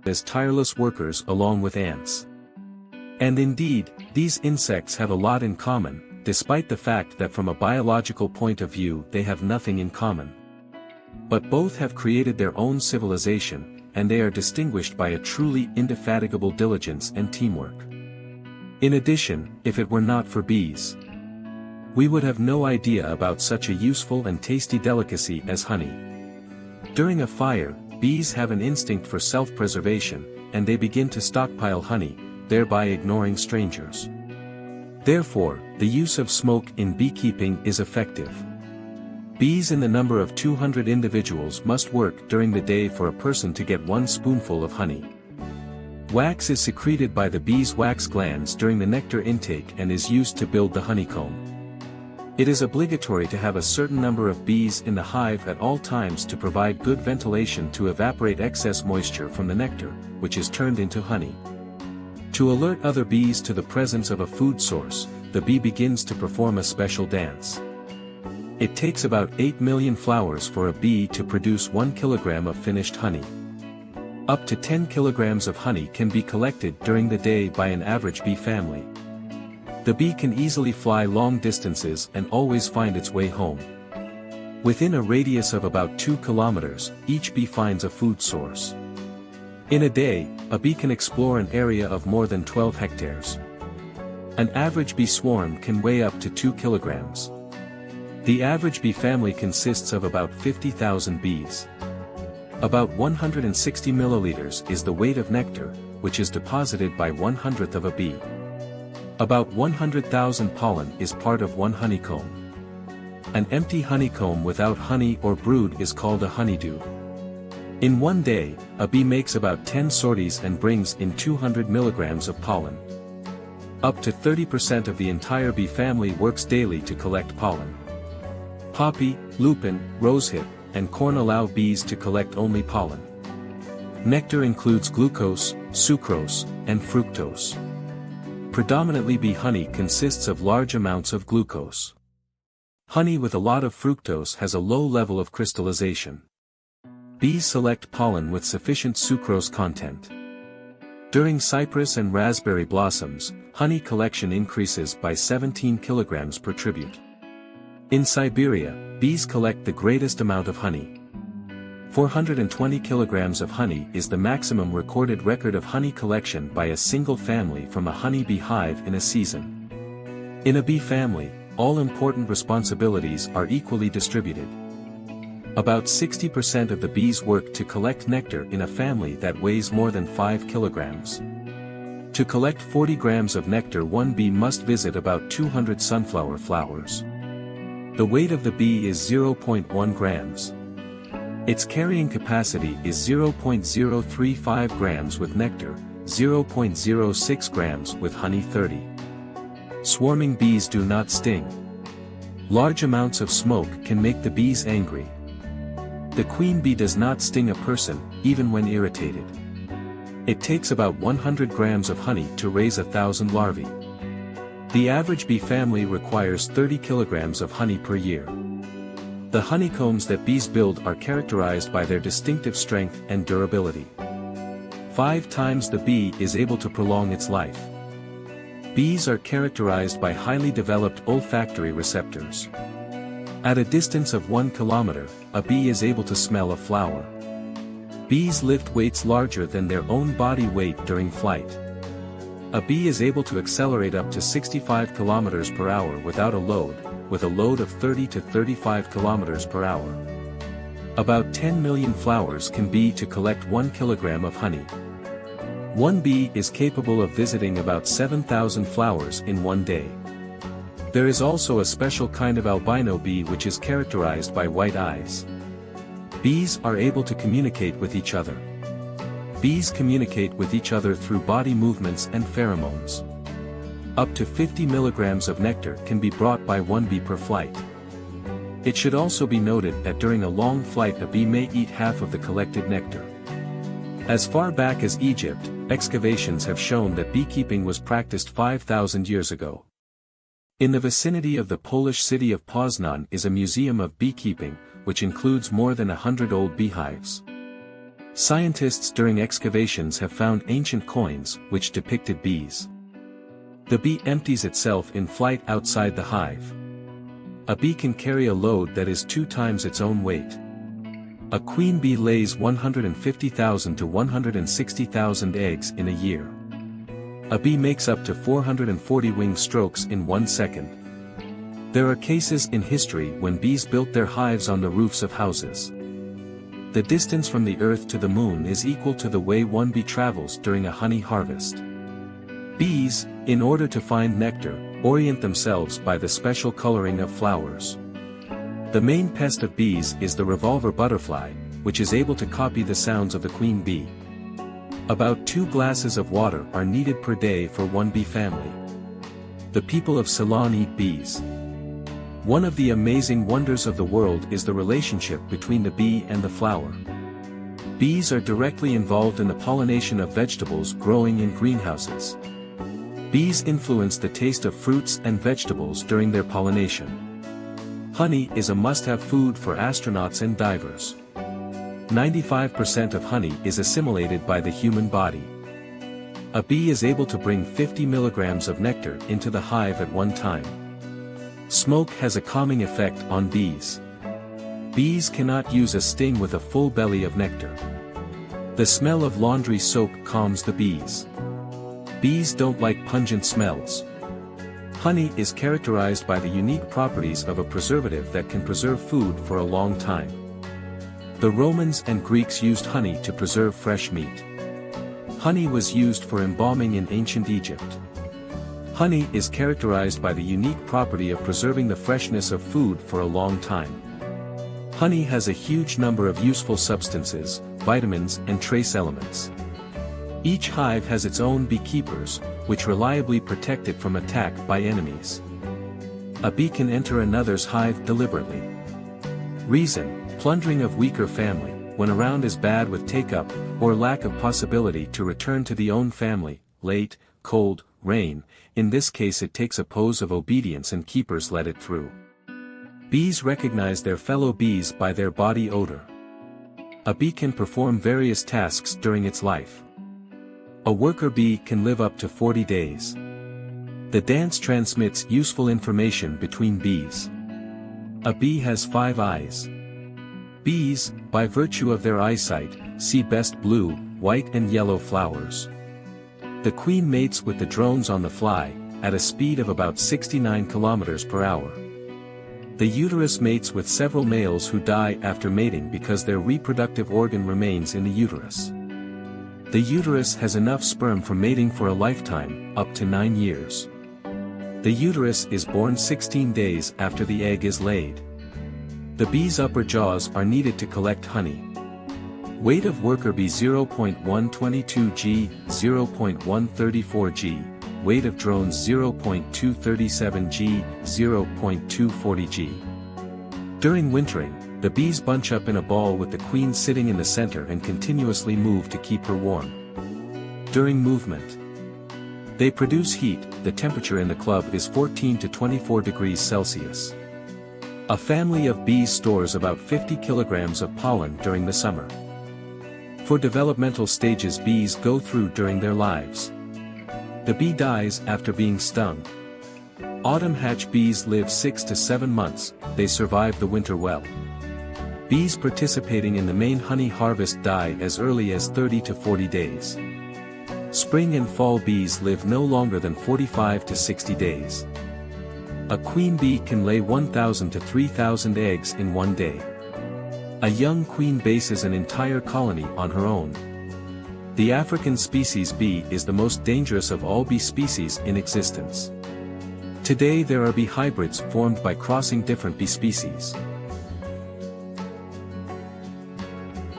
as tireless workers along with ants. And indeed, these insects have a lot in common, despite the fact that from a biological point of view they have nothing in common. But both have created their own civilization, and they are distinguished by a truly indefatigable diligence and teamwork. In addition, if it were not for bees, we would have no idea about such a useful and tasty delicacy as honey. During a fire, bees have an instinct for self-preservation, and they begin to stockpile honey, thereby ignoring strangers. Therefore, the use of smoke in beekeeping is effective. Bees in the number of 200 individuals must work during the day for a person to get 1 spoonful of honey. Wax is secreted by the bees' wax glands during the nectar intake and is used to build the honeycomb. It is obligatory to have a certain number of bees in the hive at all times to provide good ventilation to evaporate excess moisture from the nectar, which is turned into honey. To alert other bees to the presence of a food source, the bee begins to perform a special dance. It takes about 8 million flowers for a bee to produce 1 kilogram of finished honey. Up to 10 kilograms of honey can be collected during the day by an average bee family. The bee can easily fly long distances and always find its way home. Within a radius of about 2 kilometers, each bee finds a food source. In a day, a bee can explore an area of more than 12 hectares. An average bee swarm can weigh up to 2 kilograms. The average bee family consists of about 50,000 bees. About 160 milliliters is the weight of nectar, which is deposited by 1/100th of a bee. About 100,000 pollen is part of one honeycomb. An empty honeycomb without honey or brood is called a honeydew. In one day, a bee makes about 10 sorties and brings in 200 milligrams of pollen. Up to 30% of the entire bee family works daily to collect pollen. Poppy, lupin, rosehip, and corn allow bees to collect only pollen. Nectar includes glucose, sucrose, and fructose. Predominantly bee honey consists of large amounts of glucose. Honey with a lot of fructose has a low level of crystallization. Bees select pollen with sufficient sucrose content. During cypress and raspberry blossoms, honey collection increases by 17 kilograms per tribute. In Siberia, bees collect the greatest amount of honey. 420 kilograms of honey is the maximum recorded record of honey collection by a single family from a honeybee hive in a season. In a bee family, all important responsibilities are equally distributed. About 60% of the bees work to collect nectar in a family that weighs more than 5 kilograms. To collect 40 grams of nectar, one bee must visit about 200 sunflower flowers. The weight of the bee is 0.1 grams. Its carrying capacity is 0.035 grams with nectar, 0.06 grams with honey 30. Swarming bees do not sting. Large amounts of smoke can make the bees angry. The queen bee does not sting a person, even when irritated. It takes about 100 grams of honey to raise 1,000 larvae. The average bee family requires 30 kilograms of honey per year. The honeycombs that bees build are characterized by their distinctive strength and durability. 5 times the bee is able to prolong its life. Bees are characterized by highly developed olfactory receptors. At a distance of 1 kilometer, a bee is able to smell a flower. Bees lift weights larger than their own body weight during flight. A bee is able to accelerate up to 65 kilometers per hour without a load, with a load of 30 to 35 kilometers per hour. About 10 million flowers can be to collect 1 kilogram of honey. One bee is capable of visiting about 7,000 flowers in one day. There is also a special kind of albino bee which is characterized by white eyes. Bees are able to communicate with each other. Bees communicate with each other through body movements and pheromones. Up to 50 milligrams of nectar can be brought by one bee per flight. It should also be noted that during a long flight a bee may eat half of the collected nectar. As far back as Egypt, excavations have shown that beekeeping was practiced 5,000 years ago. In the vicinity of the Polish city of Poznan is a museum of beekeeping, which includes more than 100 old beehives. Scientists during excavations have found ancient coins which depicted bees. The bee empties itself in flight outside the hive. A bee can carry a load that is 2 times its own weight. A queen bee lays 150,000 to 160,000 eggs in a year. A bee makes up to 440 wing strokes in 1 second. There are cases in history when bees built their hives on the roofs of houses. The distance from the Earth to the Moon is equal to the way one bee travels during a honey harvest. Bees, in order to find nectar, orient themselves by the special coloring of flowers. The main pest of bees is the revolver butterfly, which is able to copy the sounds of the queen bee. About 2 glasses of water are needed per day for one bee family. The people of Ceylon eat bees. One of the amazing wonders of the world is the relationship between the bee and the flower. Bees are directly involved in the pollination of vegetables growing in greenhouses. Bees influence the taste of fruits and vegetables during their pollination. Honey is a must-have food for astronauts and divers. 95% of honey is assimilated by the human body. A bee is able to bring 50 milligrams of nectar into the hive at one time. Smoke has a calming effect on bees. Bees cannot use a sting with a full belly of nectar. The smell of laundry soap calms the bees. Bees don't like pungent smells. Honey is characterized by the unique properties of a preservative that can preserve food for a long time. The Romans and Greeks used honey to preserve fresh meat. Honey was used for embalming in ancient Egypt. Honey is characterized by the unique property of preserving the freshness of food for a long time. Honey has a huge number of useful substances, vitamins and trace elements. Each hive has its own beekeepers, which reliably protect it from attack by enemies. A bee can enter another's hive deliberately. Reason: plundering of weaker family, when around is bad with take-up, or lack of possibility to return to the own family, late, cold, rain, in this case it takes a pose of obedience and keepers let it through. Bees recognize their fellow bees by their body odor. A bee can perform various tasks during its life. A worker bee can live up to 40 days. The dance transmits useful information between bees. A bee has 5 eyes. Bees, by virtue of their eyesight, see best blue, white and yellow flowers. The queen mates with the drones on the fly, at a speed of about 69 kilometers per hour. The uterus mates with several males who die after mating because their reproductive organ remains in the uterus. The uterus has enough sperm for mating for a lifetime, up to 9 years. The uterus is born 16 days after the egg is laid. The bee's upper jaws are needed to collect honey. Weight of worker bee 0.122 g, 0.134 g, weight of drones 0.237 g, 0.240 g. During wintering, the bees bunch up in a ball with the queen sitting in the center and continuously move to keep her warm. During movement, they produce heat. The temperature in the club is 14 to 24 degrees Celsius. A family of bees stores about 50 kilograms of pollen during the summer. For developmental stages bees go through during their lives. The bee dies after being stung. Autumn hatch bees live 6 to 7 months, they survive the winter well. Bees participating in the main honey harvest die as early as 30 to 40 days. Spring and fall bees live no longer than 45 to 60 days. A queen bee can lay 1,000 to 3,000 eggs in one day. A young queen bases an entire colony on her own. The African species bee is the most dangerous of all bee species in existence. Today there are bee hybrids formed by crossing different bee species.